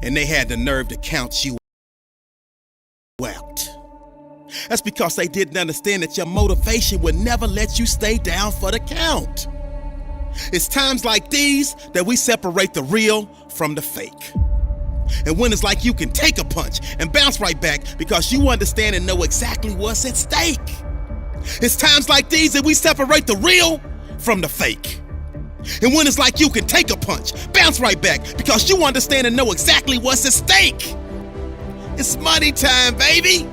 and they had the nerve to count you out. That's because they didn't understand that your motivation would never let you stay down for the count. It's times like these that we separate the real from the fake. And when it's like you can take a punch and bounce right back because you understand and know exactly what's at stake. It's times like these that we separate the real from the fake. And when it's like you can take a punch, bounce right back because you understand and know exactly what's at stake. It's money time, baby.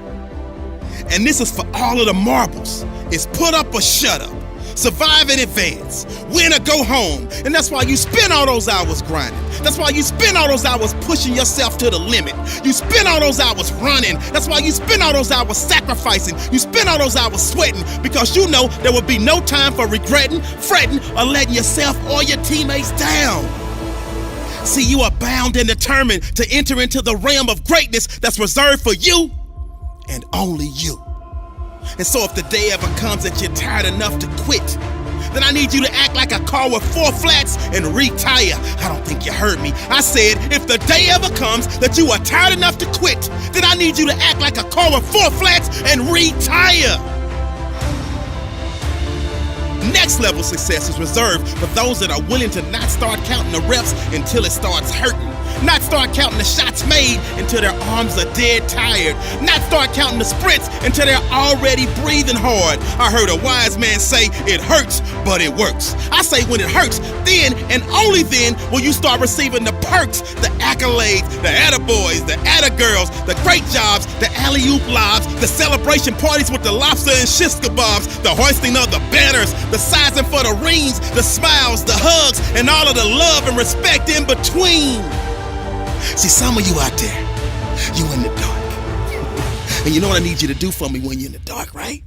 And this is for all of the marbles. It's put up or shut up. Survive in advance, win or go home. And that's why you spend all those hours grinding. That's why you spend all those hours pushing yourself to the limit. You spend all those hours running. That's why you spend all those hours sacrificing. You spend all those hours sweating because you know there will be no time for regretting, fretting, or letting yourself or your teammates down. See, you are bound and determined to enter into the realm of greatness that's reserved for you and only you. And so if the day ever comes that you're tired enough to quit, then I need you to act like a car with 4 flats and retire. I don't think you heard me. I said, if the day ever comes that you are tired enough to quit, then I need you to act like a car with 4 flats and retire. Next level success is reserved for those that are willing to not start counting the reps until it starts hurting. Not start counting the shots made until their arms are dead tired. Not start counting the sprints until they're already breathing hard. I heard a wise man say, it hurts, but it works. I say when it hurts, then and only then will you start receiving the perks, the accolades, the attaboys, the attagirls, the great jobs, the alley-oop lobs, the celebration parties with the lobster and shish kebabs, the hoisting of the banners, the sizing for the rings, the smiles, the hugs, and all of the love and respect in between. See, some of you out there, you in the dark. And you know what I need you to do for me when you're in the dark, right?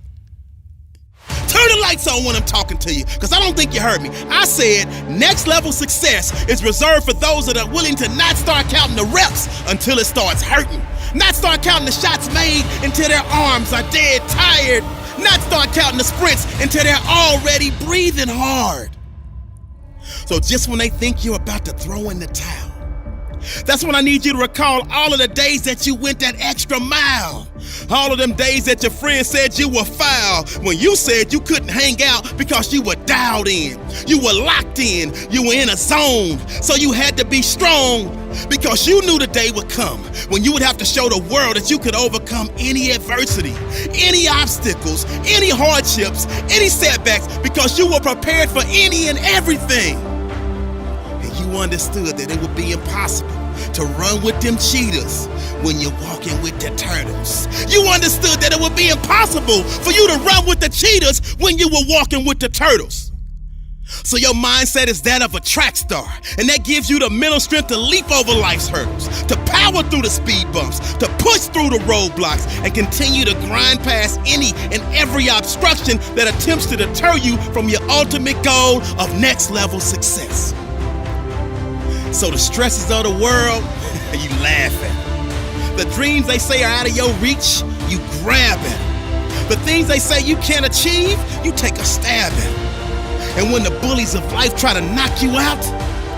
Turn the lights on when I'm talking to you, because I don't think you heard me. I said next level success is reserved for those that are willing to not start counting the reps until it starts hurting. Not start counting the shots made until their arms are dead tired. Not start counting the sprints until they're already breathing hard. So just when they think you're about to throw in the towel, that's when I need you to recall all of the days that you went that extra mile. All of them days that your friends said you were foul, when you said you couldn't hang out because you were dialed in. You were locked in. You were in a zone. So you had to be strong because you knew the day would come when you would have to show the world that you could overcome any adversity, any obstacles, any hardships, any setbacks, because you were prepared for any and everything. You understood that it would be impossible to run with them cheetahs when you're walking with the turtles. You understood that it would be impossible for you to run with the cheetahs when you were walking with the turtles. So your mindset is that of a track star, and that gives you the mental strength to leap over life's hurdles, to power through the speed bumps, to push through the roadblocks, and continue to grind past any and every obstruction that attempts to deter you from your ultimate goal of next level success. So the stresses of the world, you laugh at. The dreams they say are out of your reach, you grab at. The things they say you can't achieve, you take a stab at. And when the bullies of life try to knock you out,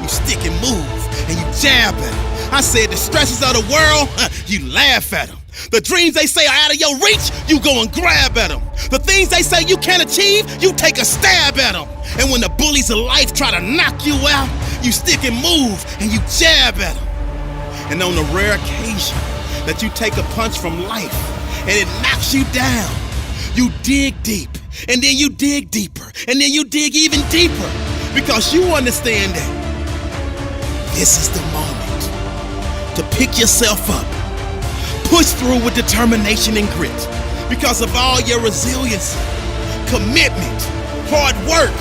you stick and move and you jab at them. I said the stresses of the world, you laugh at them. The dreams they say are out of your reach, you go and grab at them. The things they say you can't achieve, you take a stab at them. And when the bullies of life try to knock you out, you stick and move and you jab at them. And on the rare occasion that you take a punch from life and it knocks you down, you dig deep, and then you dig deeper, and then you dig even deeper, because you understand that this is the moment to pick yourself up, push through with determination and grit, because of all your resilience, commitment, hard work,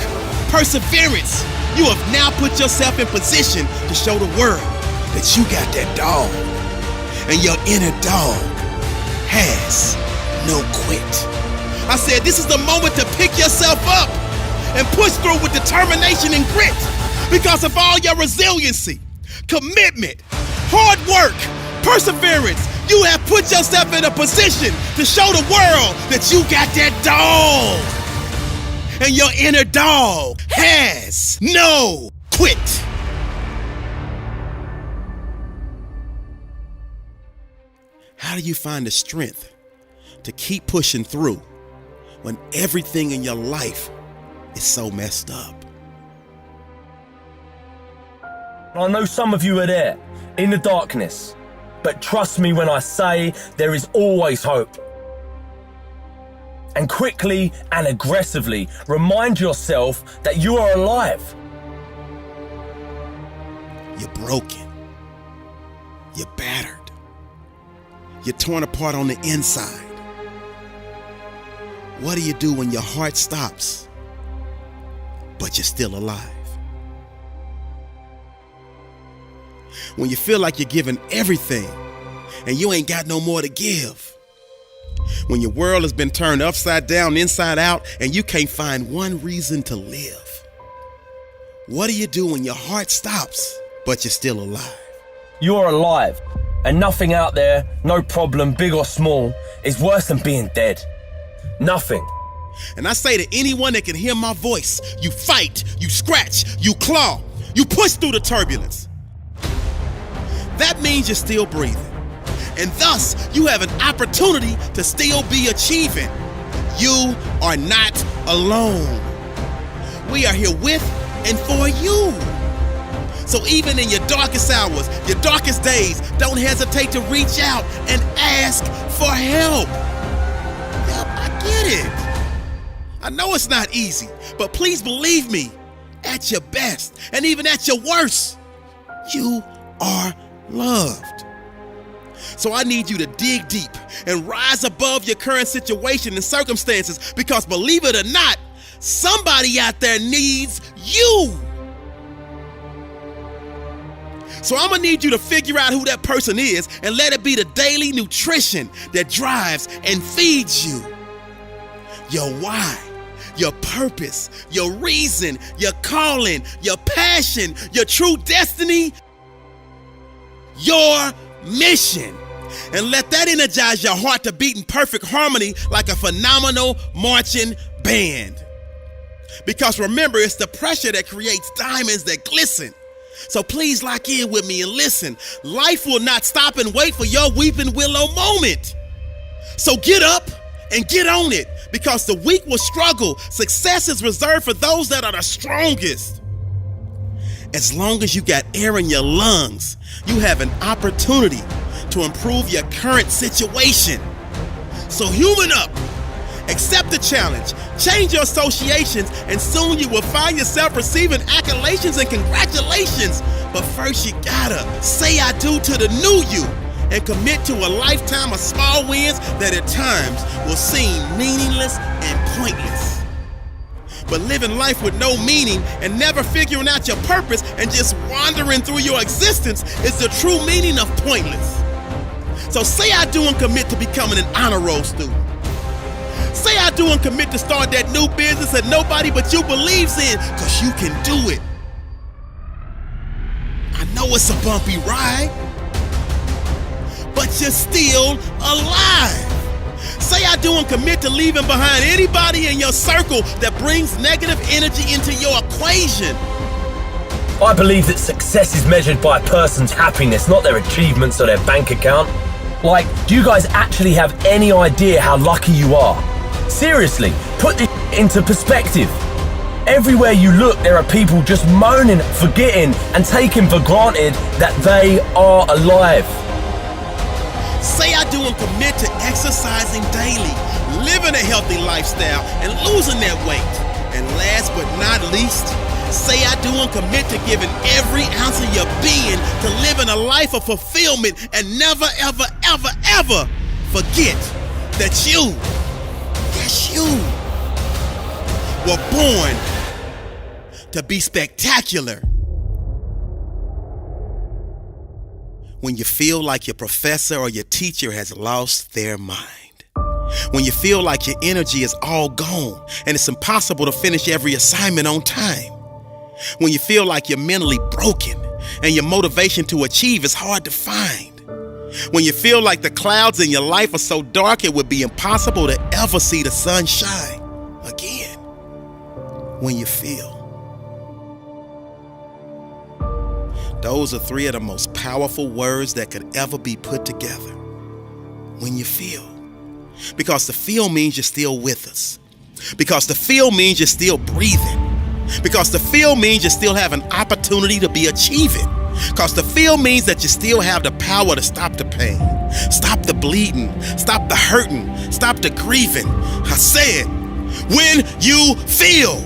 perseverance. You have now put yourself in position to show the world that you got that dog, and your inner dog has no quit. I said this is the moment to pick yourself up and push through with determination and grit, because of all your resiliency, commitment, hard work, perseverance. You have put yourself in a position to show the world that you got that dog. And your inner dog has no quit. how do you find the strength to keep pushing through when everything in your life is so messed up? I know some of you are there, in the darkness, but trust me when I say there is always hope. And quickly and aggressively remind yourself that you are alive. You're broken. You're battered. You're torn apart on the inside. What do you do when your heart stops, but you're still alive? When you feel like you're giving everything and you ain't got no more to give. When your world has been turned upside down, inside out, and you can't find one reason to live. What do you do when your heart stops, but you're still alive? You're alive, and nothing out there, no problem, big or small, is worse than being dead. Nothing. And I say to anyone that can hear my voice, you fight, you scratch, you claw, you push through the turbulence. That means you're still breathing. And thus, you have an opportunity to still be achieving. You are not alone. We are here with and for you. So even in your darkest hours, your darkest days, don't hesitate to reach out and ask for help. Yep, I get it. I know it's not easy, but please believe me, at your best and even at your worst, you are loved. So I need you to dig deep and rise above your current situation and circumstances, because believe it or not, somebody out there needs you. So I'm gonna need you to figure out who that person is and let it be the daily nutrition that drives and feeds you. Your why, your purpose, your reason, your calling, your passion, your true destiny, your mission. And let that energize your heart to beat in perfect harmony like a phenomenal marching band. Because remember, it's the pressure that creates diamonds that glisten. So please lock in with me and listen. Life will not stop and wait for your weeping willow moment. So get up and get on it, because the weak will struggle. Success is reserved for those that are the strongest. As long as you got air in your lungs, you have an opportunity to improve your current situation. So human up, accept the challenge, change your associations, and soon you will find yourself receiving accolades and congratulations. But first you gotta say I do to the new you and commit to a lifetime of small wins that at times will seem meaningless and pointless. But living life with no meaning and never figuring out your purpose and just wandering through your existence is the true meaning of pointless. So say I do and commit to becoming an honor roll student. Say I do and commit to start that new business that nobody but you believes in, because you can do it. I know it's a bumpy ride, but you're still alive. Say I do and commit to leaving behind anybody in your circle that brings negative energy into your equation. I believe that success is measured by a person's happiness, not their achievements or their bank account. Like, do you guys actually have any idea how lucky you are? Seriously, put this into perspective. Everywhere you look, there are people just moaning, forgetting, and taking for granted that they are alive. Say I do and commit to exercising daily, living a healthy lifestyle, and losing that weight. And last but not least, say I do and commit to giving every ounce of your being to living a life of fulfillment and never, ever, ever, ever forget that you, yes you, were born to be spectacular. When you feel like your professor or your teacher has lost their mind. When you feel like your energy is all gone and it's impossible to finish every assignment on time. When you feel like you're mentally broken and your motivation to achieve is hard to find. When you feel like the clouds in your life are so dark it would be impossible to ever see the sun shine again. When you feel. Those are three of the most powerful words that could ever be put together. when you feel. Because the feel means you're still with us. Because the feel means you're still breathing. Because the feel means you still have an opportunity to be achieving. Because the feel means that you still have the power to stop the pain, stop the bleeding, stop the hurting, stop the grieving. I said, when you feel.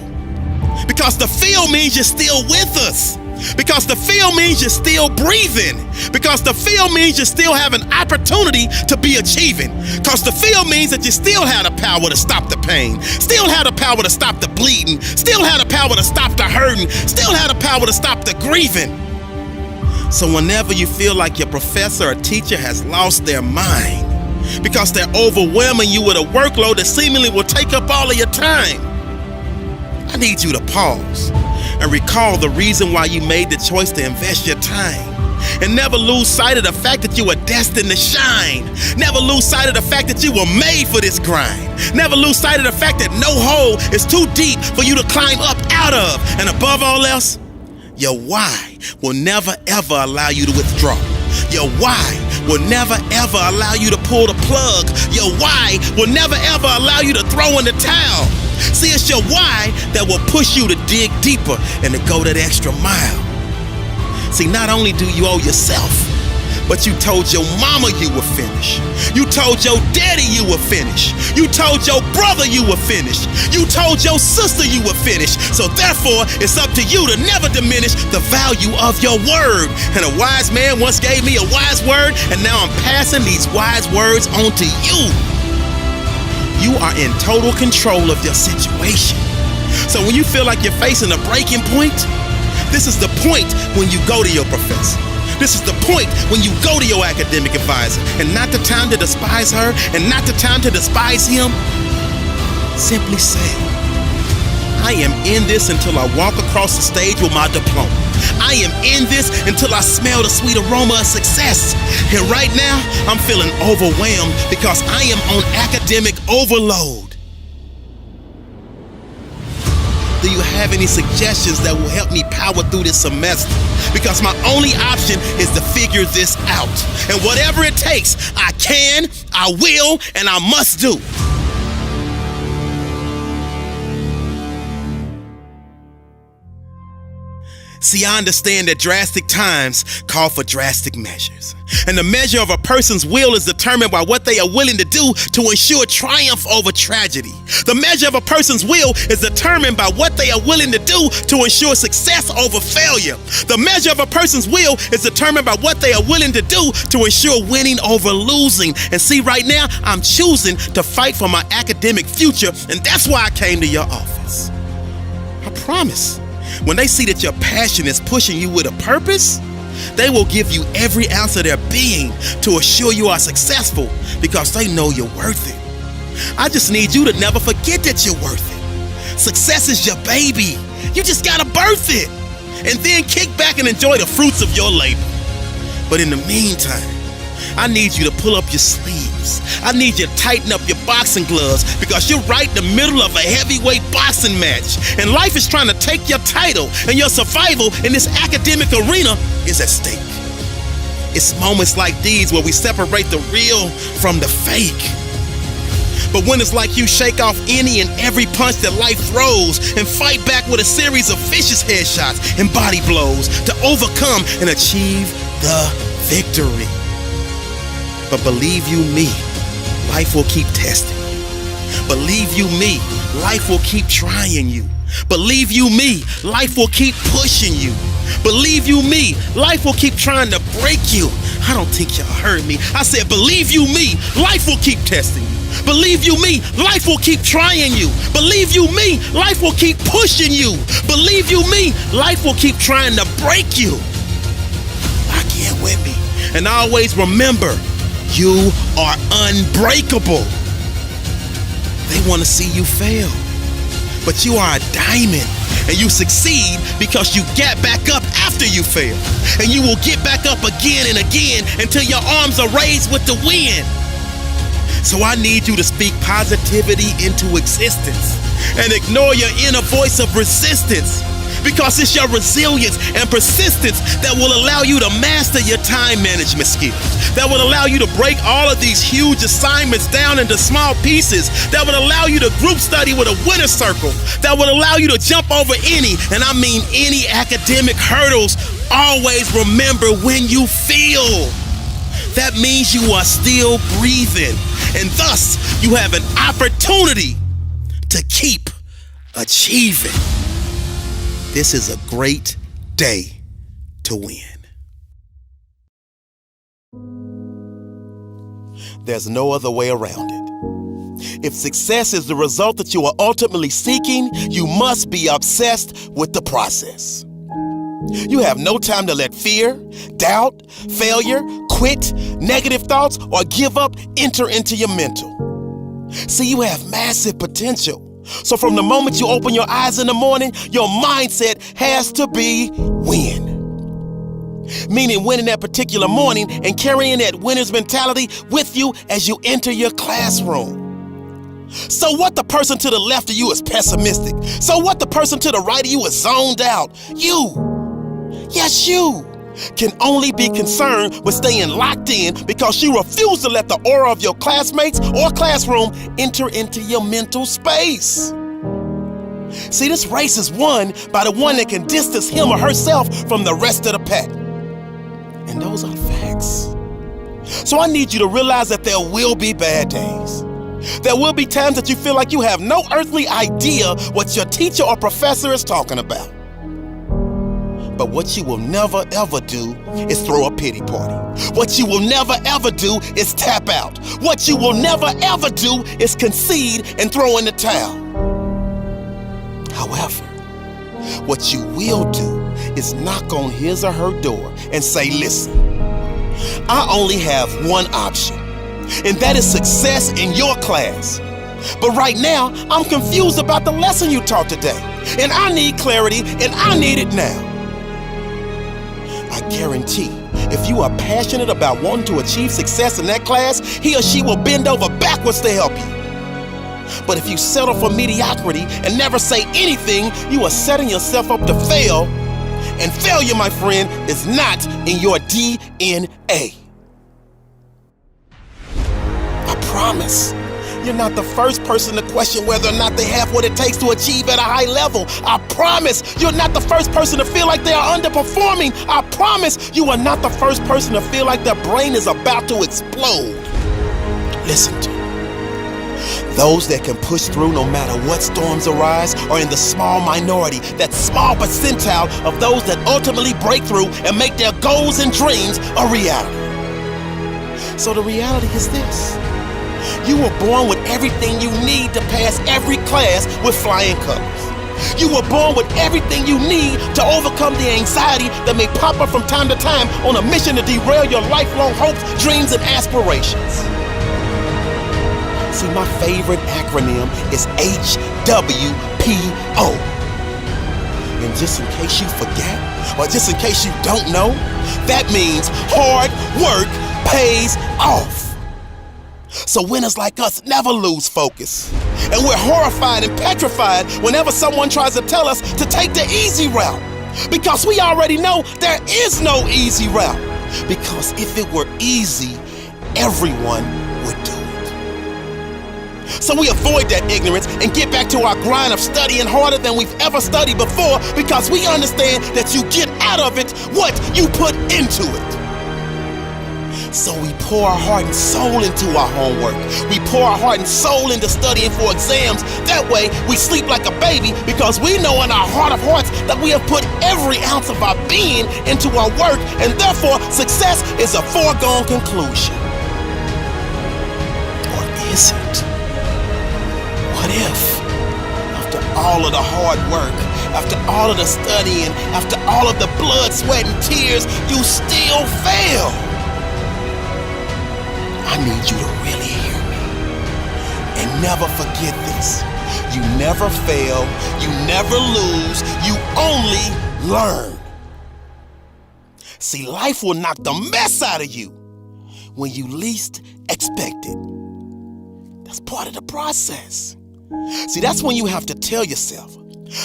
Because the feel means you're still with us. Because the feel means you're still breathing. Because the feel means you still have an opportunity to be achieving. Because the feel means that you still have the power to stop the pain, still have the power to stop the bleeding, still have the power to stop the hurting, still have the power to stop the grieving. So whenever you feel like your professor or teacher has lost their mind because they're overwhelming you with a workload that seemingly will take up all of your time, I need you to pause and recall the reason why you made the choice to invest your time. And never lose sight of the fact that you were destined to shine. Never lose sight of the fact that you were made for this grind. Never lose sight of the fact that no hole is too deep for you to climb up out of. And above all else, your why will never ever allow you to withdraw. Your why will never ever allow you to pull the plug. Your why will never ever allow you to throw in the towel. See, it's your why that will push you to dig deeper and to go that extra mile. See, not only do you owe yourself, but you told your mama you were finished. You told your daddy you were finished. You told your brother you were finished. You told your sister you were finished. So therefore, it's up to you to never diminish the value of your word. And a wise man once gave me a wise word, and now I'm passing these wise words on to you. You are in total control of your situation. So when you feel like you're facing a breaking point, this is the point when you go to your professor. This is the point when you go to your academic advisor, and not the time to despise her and not the time to despise him. Simply say, I am in this until I walk across the stage with my diploma. I am in this until I smell the sweet aroma of success. And right now, I'm feeling overwhelmed because I am on academic overload. Do you have any suggestions that will help me power through this semester? Because my only option is to figure this out. And whatever it takes, I can, I will, and I must do. See, I understand that drastic times call for drastic measures. And the measure of a person's will is determined by what they are willing to do to ensure triumph over tragedy. The measure of a person's will is determined by what they are willing to do to ensure success over failure. The measure of a person's will is determined by what they are willing to do to ensure winning over losing. And see, right now, I'm choosing to fight for my academic future, and that's why I came to your office. I promise. When they see that your passion is pushing you with a purpose, they will give you every ounce of their being to assure you are successful because they know you're worth it. I just need you to never forget that you're worth it. Success is your baby. You just gotta birth it and then kick back and enjoy the fruits of your labor. But in the meantime, I need you to pull up your sleeves. I need you to tighten up your boxing gloves because you're right in the middle of a heavyweight boxing match. And life is trying to take your title, and your survival in this academic arena is at stake. It's moments like these where we separate the real from the fake. But when it's like you shake off any and every punch that life throws and fight back with a series of vicious headshots and body blows to overcome and achieve the victory. But believe you me, life will keep testing you. Believe you me, life will keep trying you. Believe you me, life will keep pushing you. Believe you me, life will keep trying to break you. I don't think y'all heard me. I said, believe you me, life will keep testing you. Believe you me, life will keep trying you. Believe you me, life will keep pushing you. Believe you me, life will keep trying to break you. Lock in with me. And always remember, you are unbreakable. They want to see you fail, but you are a diamond, and you succeed because you get back up after you fail, and you will get back up again and again until your arms are raised with the wind. So I need you to speak positivity into existence and ignore your inner voice of resistance. Because it's your resilience and persistence that will allow you to master your time management skills, that will allow you to break all of these huge assignments down into small pieces, that would allow you to group study with a winner's circle, that would allow you to jump over any, and I mean any, academic hurdles. Always remember, when you feel, that means you are still breathing, and thus you have an opportunity to keep achieving. This is a great day to win. There's no other way around it. If success is the result that you are ultimately seeking, you must be obsessed with the process. You have no time to let fear, doubt, failure, quit, negative thoughts, or give up enter into your mental. See, you have massive potential. So from the moment you open your eyes in the morning, your mindset has to be win. Meaning winning that particular morning and carrying that winner's mentality with you as you enter your classroom. So what the person to the left of you is pessimistic? So what the person to the right of you is zoned out? You, yes you, can only be concerned with staying locked in because you refuse to let the aura of your classmates or classroom enter into your mental space. See, this race is won by the one that can distance him or herself from the rest of the pack. And those are the facts. So I need you to realize that there will be bad days. There will be times that you feel like you have no earthly idea what your teacher or professor is talking about. But what you will never ever do is throw a pity party. What you will never ever do is tap out. What you will never ever do is concede and throw in the towel. However, what you will do is knock on his or her door and say, listen, I only have one option, and that is success in your class. But right now, I'm confused about the lesson you taught today, and I need clarity, and I need it now. I guarantee, if you are passionate about wanting to achieve success in that class, he or she will bend over backwards to help you. But if you settle for mediocrity and never say anything, you are setting yourself up to fail. And failure, my friend, is not in your DNA. I promise. You're not the first person to question whether or not they have what it takes to achieve at a high level. I promise you're not the first person to feel like they are underperforming. I promise you are not the first person to feel like their brain is about to explode. Listen to me. Those that can push through no matter what storms arise are in the small minority, that small percentile of those that ultimately break through and make their goals and dreams a reality. So the reality is this. You were born with everything you need to pass every class with flying colors. You were born with everything you need to overcome the anxiety that may pop up from time to time on a mission to derail your lifelong hopes, dreams, and aspirations. See, my favorite acronym is HWPO. And just in case you forget, or just in case you don't know, that means hard work pays off. So winners like us never lose focus. And we're horrified and petrified whenever someone tries to tell us to take the easy route. Because we already know there is no easy route. Because if it were easy, everyone would do it. So we avoid that ignorance and get back to our grind of studying harder than we've ever studied before, because we understand that you get out of it what you put into it. So we pour our heart and soul into our homework. We pour our heart and soul into studying for exams. That way we sleep like a baby, because we know in our heart of hearts that we have put every ounce of our being into our work, and therefore success is a foregone conclusion. Or is it? What if, after all of the hard work, after all of the studying, after all of the blood, sweat, and tears, you still fail? I need you to really hear me. And never forget this. You never fail, you never lose, you only learn. See, life will knock the mess out of you when you least expect it. That's part of the process. See, that's when you have to tell yourself,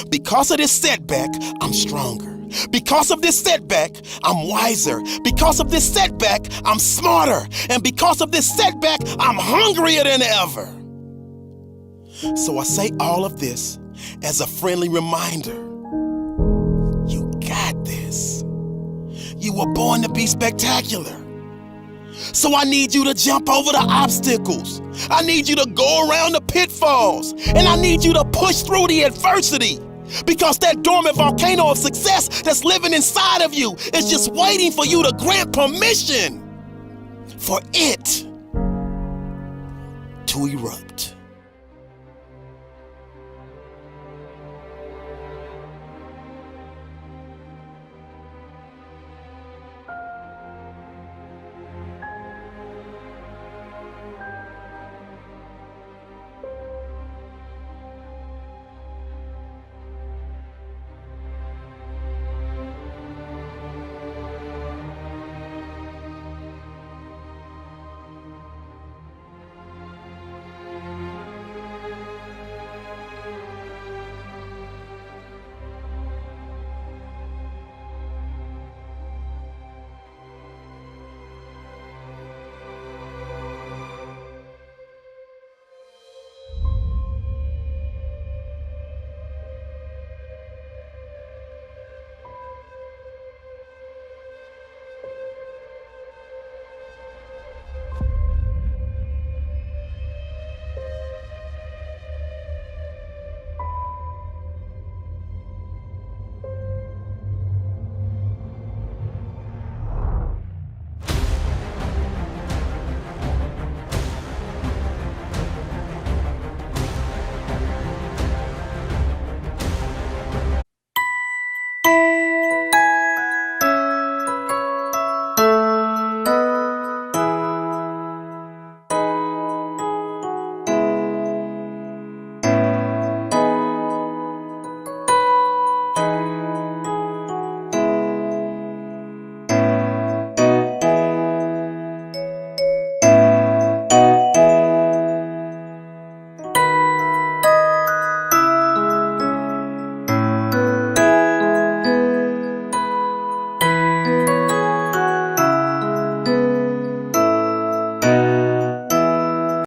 Because of this setback, I'm stronger. Because of this setback, I'm wiser. Because of this setback, I'm smarter. And because of this setback, I'm hungrier than ever. So I say all of this as a friendly reminder. You got this. You were born to be spectacular. So I need you to jump over the obstacles. I need you to go around the pitfalls. And I need you to push through the adversity. Because that dormant volcano of success that's living inside of you is just waiting for you to grant permission for it to erupt.